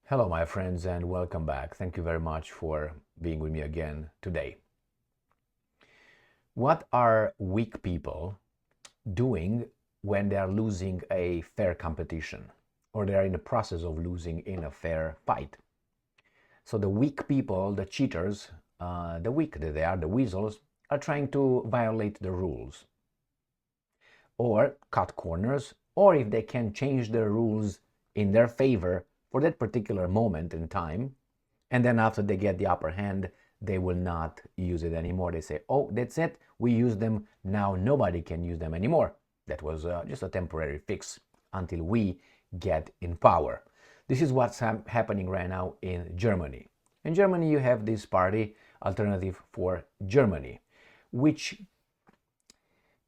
Hello, my friends, and welcome back. Thank you very much for being with me again today. What are weak people doing when they are losing a fair competition or they are in the process of losing in a fair fight? So the weak people, the cheaters, the weak that they are, the weasels, are trying to violate the rules or cut corners, or if they can change the rules in their favor for that particular moment in time, and then after they get the upper hand, they will not use it anymore. They say, oh, that's it, we use them, now nobody can use them anymore. That was just a temporary fix until we get in power. This is what's happening right now in Germany. In Germany, you have this party, Alternative for Germany, which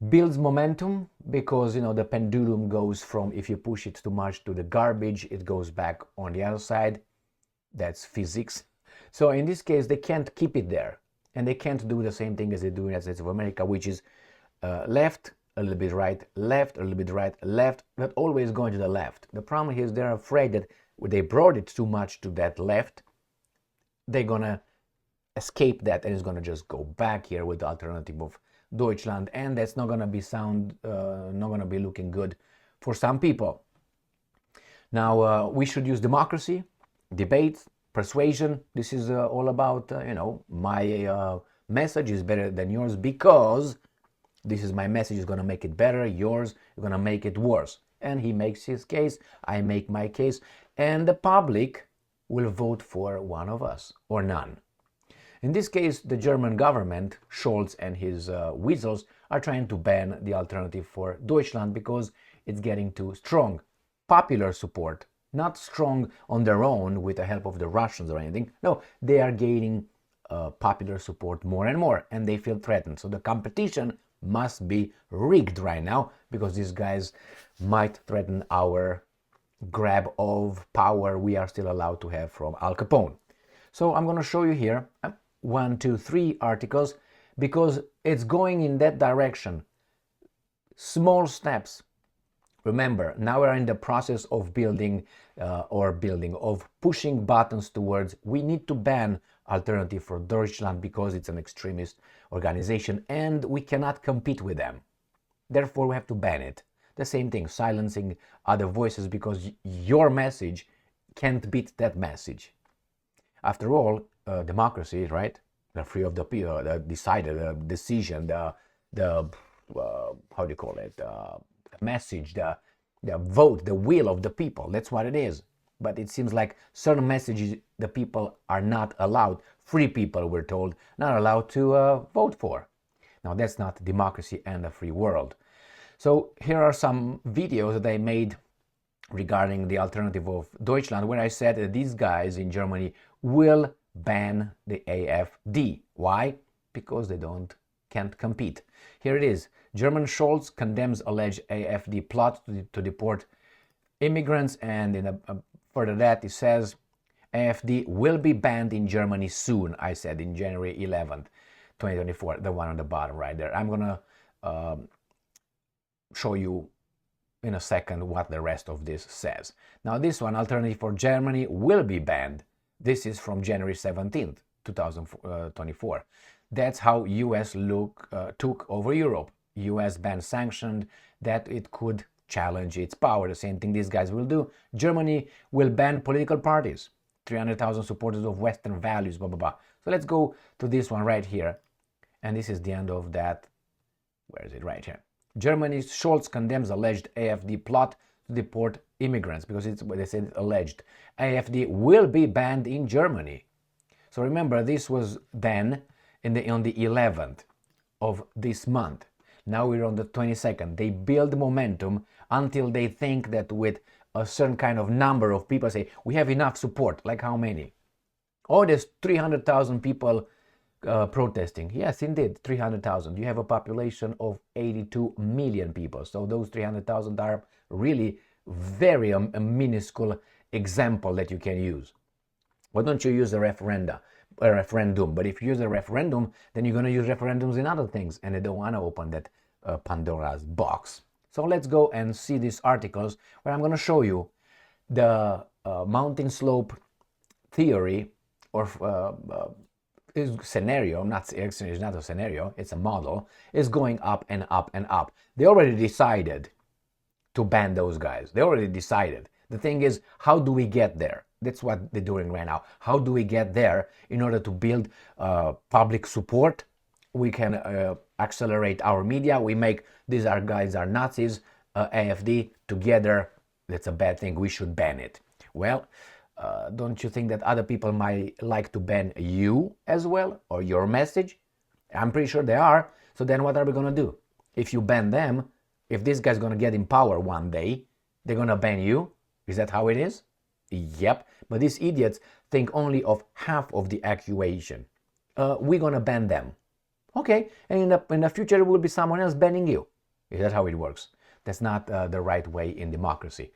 builds momentum because the pendulum goes from, if you push it too much to the garbage, it goes back on the other side. That's physics. So in this case, they can't keep it there, and they can't do the same thing as they do in the United States of America, which is left, a little bit right, left, a little bit right, left, but always going to the left. The problem is they're afraid that when they brought it too much to that left, they're gonna escape that, and it's gonna just go back here with the alternative of Deutschland, and that's not gonna be not gonna be looking good for some people. Now we should use democracy, debate, persuasion. This is all about my message is better than yours because this is my message is gonna make it better. Yours is gonna make it worse. And he makes his case, I make my case, and the public will vote for one of us or none. In this case, the German government, Scholz and his weasels, are trying to ban the Alternative for Deutschland because it's getting too strong. Popular support, not strong on their own with the help of the Russians or anything. No, they are gaining popular support more and more, and they feel threatened. So the competition must be rigged right now because these guys might threaten our grab of power we are still allowed to have from Al Capone. So I'm going to show you here 1, 2, 3 articles because it's going in that direction. Small steps. Remember, now we're in the process of of pushing buttons towards we need to ban Alternative for Deutschland because it's an extremist organization and we cannot compete with them. Therefore, we have to ban it. The same thing, silencing other voices because your message can't beat that message. After all, democracy, right? The free of the people, the decided, the decision, the how do you call it? The message, the vote, the will of the people. That's what it is. But it seems like certain messages the people are not allowed. Free people, we're told, not allowed to vote for. Now that's not democracy and a free world. So here are some videos that I made regarding the Alternative of Deutschland, where I said that these guys in Germany will ban the AfD. Why? Because they can't compete. Here it is. German Scholz condemns alleged AfD plot to deport immigrants, and in further that it says AfD will be banned in Germany soon. I said in January 11th, 2024, the one on the bottom right there. I'm gonna show you in a second what the rest of this says. Now this one, Alternative for Germany, will be banned. This is from January 17th, 2024. That's how US took over Europe. US banned sanctioned that it could challenge its power. The same thing these guys will do. Germany will ban political parties. 300,000 supporters of Western values, blah, blah, blah. So let's go to this one right here. And this is the end of that. Where is it? Right here. Germany's Scholz condemns alleged AfD plot to deport immigrants because they said alleged. AfD will be banned in Germany. So remember, this was then on the 11th of this month. Now we're on the 22nd. They build momentum until they think that with a certain kind of number of people say, we have enough support. Like how many? Oh, there's 300,000 people protesting. Yes, indeed, 300,000. You have a population of 82 million people. So those 300,000 are really very a minuscule example that you can use. Why don't you use a referendum? But if you use a referendum, then you're going to use referendums in other things, and they don't want to open that Pandora's box. So let's go and see these articles where I'm going to show you the mountain slope theory or scenario, it's not a scenario, it's a model, is going up and up and up. They already decided to ban those guys. They already decided. The thing is, how do we get there? That's what they're doing right now. How do we get there in order to build public support? We can accelerate our media. We make these guys are Nazis, AfD together. That's a bad thing. We should ban it. Well, don't you think that other people might like to ban you as well, or your message? I'm pretty sure they are. So then what are we going to do? If you ban them, if this guy's going to get in power one day, they're going to ban you? Is that how it is? Yep. But these idiots think only of half of the equation. We're going to ban them. Okay. And in the future, there will be someone else banning you. Is that how it works? That's not the right way in democracy.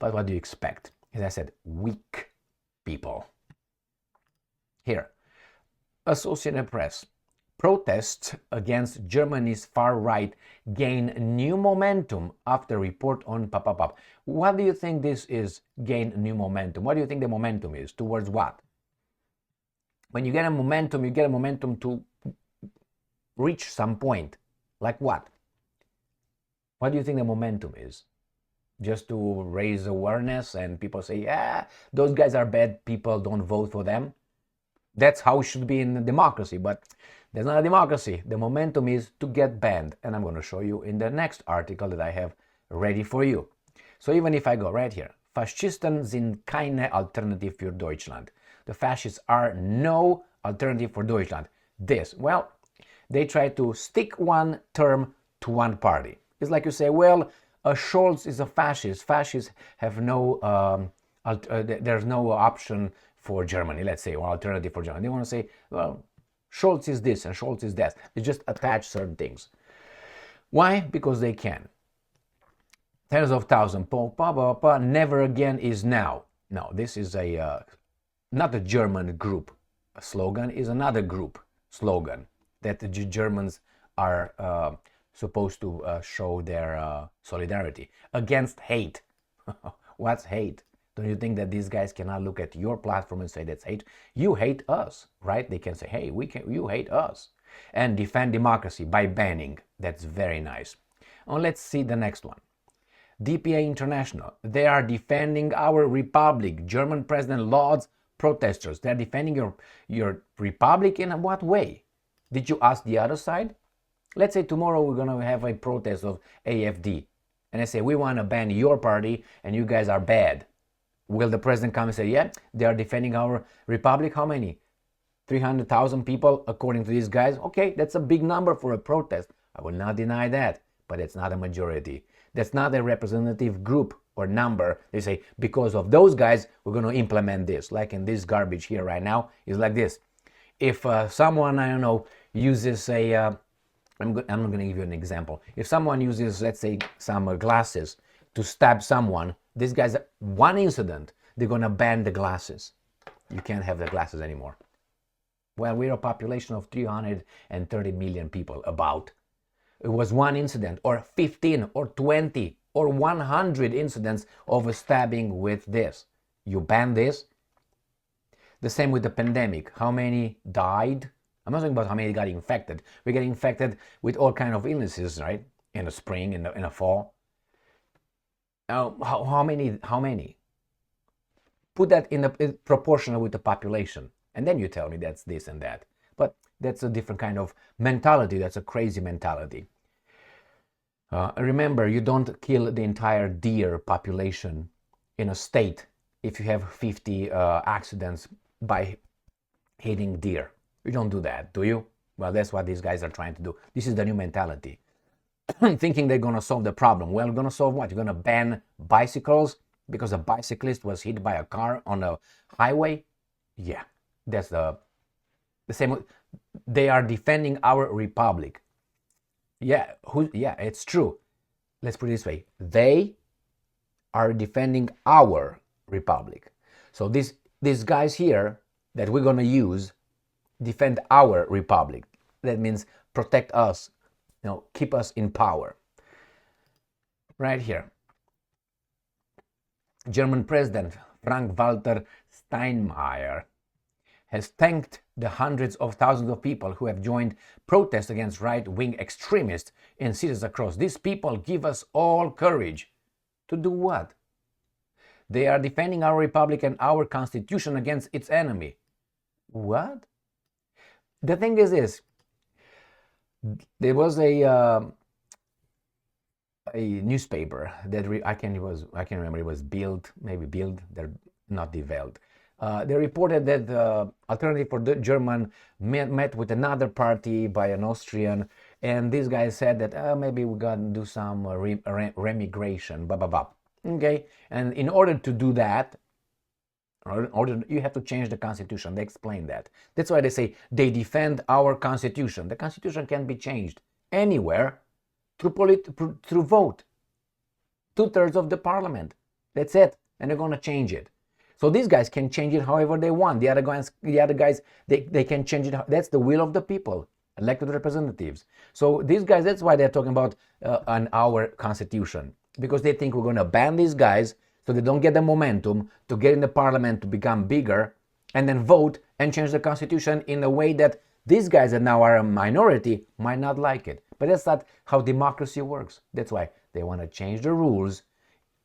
But what do you expect? As I said, weak people. Here, Associated Press. Protests against Germany's far right gain new momentum after report on pop. What do you think this is, gain new momentum? What do you think the momentum is? Towards what? When you get a momentum to reach some point. Like what? What do you think the momentum is? Just to raise awareness and people say, yeah, those guys are bad people, don't vote for them. That's how it should be in a democracy, but there's not a democracy. The momentum is to get banned, and I'm going to show you in the next article that I have ready for you. So even if I go right here, Faschisten sind keine Alternative für Deutschland. The fascists are no alternative for Deutschland. This, well, they try to stick one term to one party. It's like you say, well, Scholz is a fascist. Fascists have no, there's no option for Germany, let's say, or alternative for Germany. They want to say, well, Scholz is this and Scholz is that. They just attach certain things. Why? Because they can. Tens of thousands, never again is now. No, this is not a German group slogan, is another group slogan that the Germans are supposed to show their solidarity against hate. What's hate? Don't you think that these guys cannot look at your platform and say that's hate? You hate us, right? They can say, hey, you hate us. And defend democracy by banning. That's very nice. Oh, let's see the next one. DPA International. They are defending our republic. German president lauds protesters. They're defending your republic in what way? Did you ask the other side? Let's say tomorrow we're going to have a protest of AfD. And I say, we want to ban your party and you guys are bad. Will the president come and say, yeah, they are defending our republic? How many? 300,000 people, according to these guys? Okay, that's a big number for a protest. I will not deny that, but it's not a majority. That's not a representative group or number. They say, because of those guys, we're going to implement this. Like in this garbage here right now, is like this. If someone, I don't know, uses a, I'm not going to give you an example. If someone uses, let's say, some glasses to stab someone, these guys, one incident, they're going to ban the glasses. You can't have the glasses anymore. Well, we're a population of 330 million people, about. It was one incident, or 15, or 20, or 100 incidents of a stabbing with this. You ban this? The same with the pandemic. How many died? I'm not talking about how many got infected. We get infected with all kinds of illnesses, right? In the spring, in the fall. How many? Put that in proportional with the population. And then you tell me that's this and that. But that's a different kind of mentality. That's a crazy mentality. Remember, you don't kill the entire deer population in a state if you have 50 accidents by hitting deer. You don't do that, do you? Well, that's what these guys are trying to do. This is the new mentality. Thinking they're going to solve the problem. Well, going to solve what? You're going to ban bicycles because a bicyclist was hit by a car on a highway? Yeah, that's the same. They are defending our republic. Yeah, it's true. Let's put it this way. They are defending our republic. So these guys here that we're going to use defend our republic. That means protect us, keep us in power. Right here. German president Frank-Walter Steinmeier, has thanked the hundreds of thousands of people who have joined protests against right-wing extremists in cities across. These people give us all courage. To do what? They are defending our republic and our constitution against its enemy. What? The thing is this. There was a newspaper that I can remember, it was Bild, maybe Bild, they're not Die Welt. They reported that the Alternative for the German met with another party by an Austrian, and this guy said that maybe we gotta do some remigration, blah blah blah. Okay, and in order to do that, you have to change the constitution. They explain that. That's why they say they defend our constitution. The constitution can be changed anywhere through vote. 2/3 of the parliament. That's it, and they're gonna change it. So these guys can change it however they want. The other guys, they can change it. That's the will of the people, elected representatives. So these guys, that's why they're talking about our constitution, because they think we're going to ban these guys so they don't get the momentum to get in the parliament to become bigger and then vote and change the constitution in a way that these guys that now are a minority might not like it. But that's not how democracy works. That's why they want to change the rules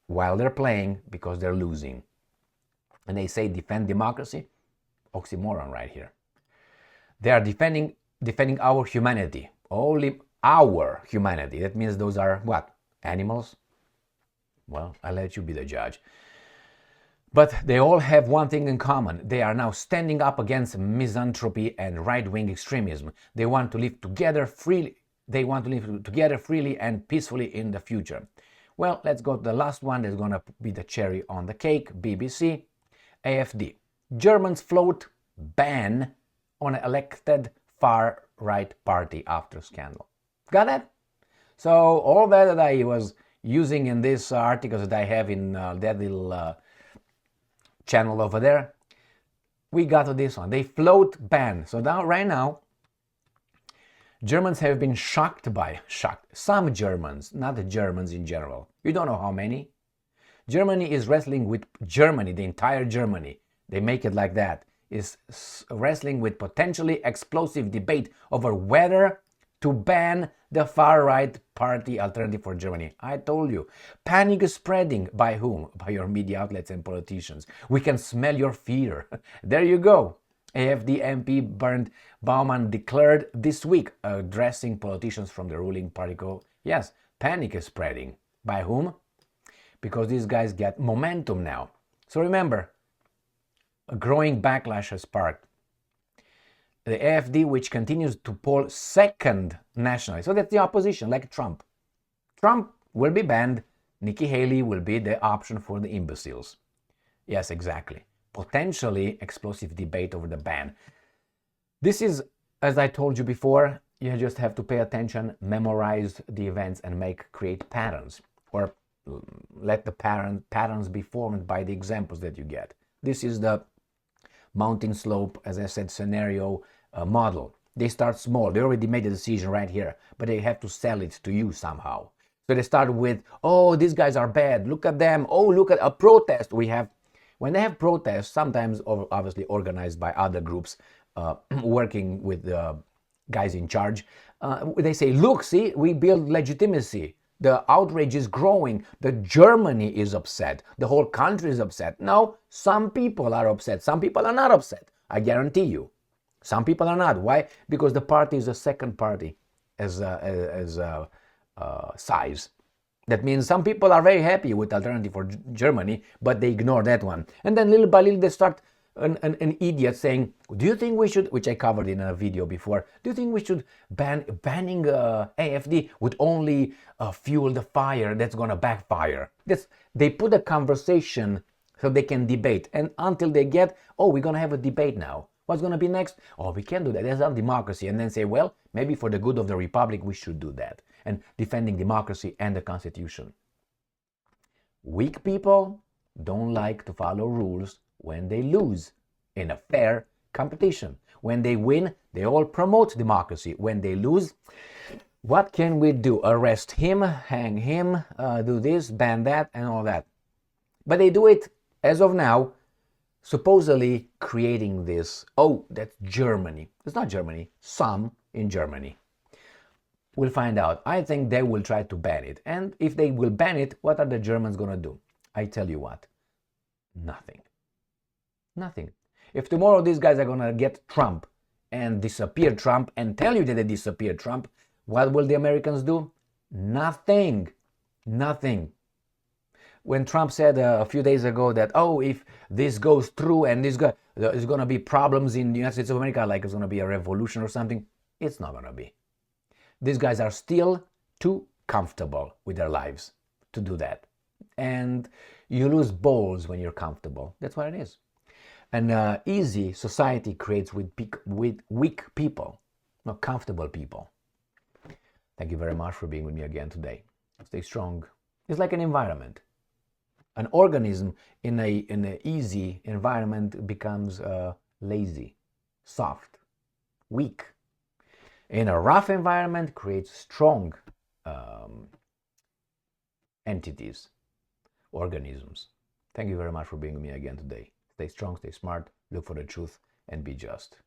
while they're playing, because they're losing. And they say defend democracy. Oxymoron right here. They are defending our humanity. Only our humanity. That means those are what? Animals? Well, I'll let you be the judge. But they all have one thing in common. They are now standing up against misanthropy and right-wing extremism. They want to live together freely. They want to live together freely and peacefully in the future. Well, let's go to the last one. That's going to be the cherry on the cake. BBC. AfD. Germans float ban on elected far-right party after scandal. Got it? So all that I was using in these articles that I have in that little channel over there, we got to this one. They float ban. So now, right now, Germans have been shocked. Some Germans, not the Germans in general. You don't know how many. Germany is wrestling with Germany, the entire Germany. They make it like that. Is wrestling with potentially explosive debate over whether to ban the far-right party Alternative for Germany. I told you. Panic is spreading. By whom? By your media outlets and politicians. We can smell your fear. There you go. AfD MP Bernd Baumann declared this week, addressing politicians from the ruling party. Yes, panic is spreading. By whom? Because these guys get momentum now. So remember, a growing backlash has sparked. The AfD, which continues to poll second nationally. So that's the opposition, like Trump. Trump will be banned. Nikki Haley will be the option for the imbeciles. Yes, exactly. Potentially explosive debate over the ban. This is, as I told you before, you just have to pay attention, memorize the events, and create patterns. Or let the patterns be formed by the examples that you get. This is the mountain slope, as I said, scenario model. They start small. They already made a decision right here, but they have to sell it to you somehow. So they start with, oh, these guys are bad. Look at them. Oh, look at a protest. When they have protests, sometimes obviously organized by other groups working with the guys in charge, they say, look, see, we build legitimacy. The outrage is growing. Germany is upset. The whole country is upset. No, some people are upset. Some people are not upset. I guarantee you. Some people are not. Why? Because the party is the second party as size. That means some people are very happy with Alternative for Germany, but they ignore that one. And then little by little they start an idiot saying, do you think we should, which I covered in a video before, do you think we should banning AfD would only fuel the fire that's going to backfire? They put a conversation so they can debate. And until they get, oh, we're going to have a debate now. What's going to be next? Oh, we can't do that. That's not democracy. And then say, well, maybe for the good of the republic, we should do that. And defending democracy and the Constitution. Weak people don't like to follow rules when they lose in a fair competition. When they win, they all promote democracy. When they lose, what can we do? Arrest him, hang him, do this, ban that, and all that. But they do it as of now, supposedly creating this, oh, that's Germany. It's not Germany, some in Germany. We'll find out. I think they will try to ban it. And if they will ban it, what are the Germans going to do? I tell you what, nothing. Nothing. If tomorrow these guys are going to get Trump and disappear Trump and tell you that they disappeared Trump, what will the Americans do? Nothing. Nothing. When Trump said a few days ago that, oh, if this goes through and there's going to be problems in the United States of America, like it's going to be a revolution or something, it's not going to be. These guys are still too comfortable with their lives to do that. And you lose balls when you're comfortable. That's what it is. An easy society creates with weak people, not comfortable people. Thank you very much for being with me again today. Stay strong. It's like an environment. An organism in an easy environment becomes lazy, soft, weak. In a rough environment, creates strong entities, organisms. Thank you very much for being with me again today. Stay strong, stay smart, look for the truth, and be just.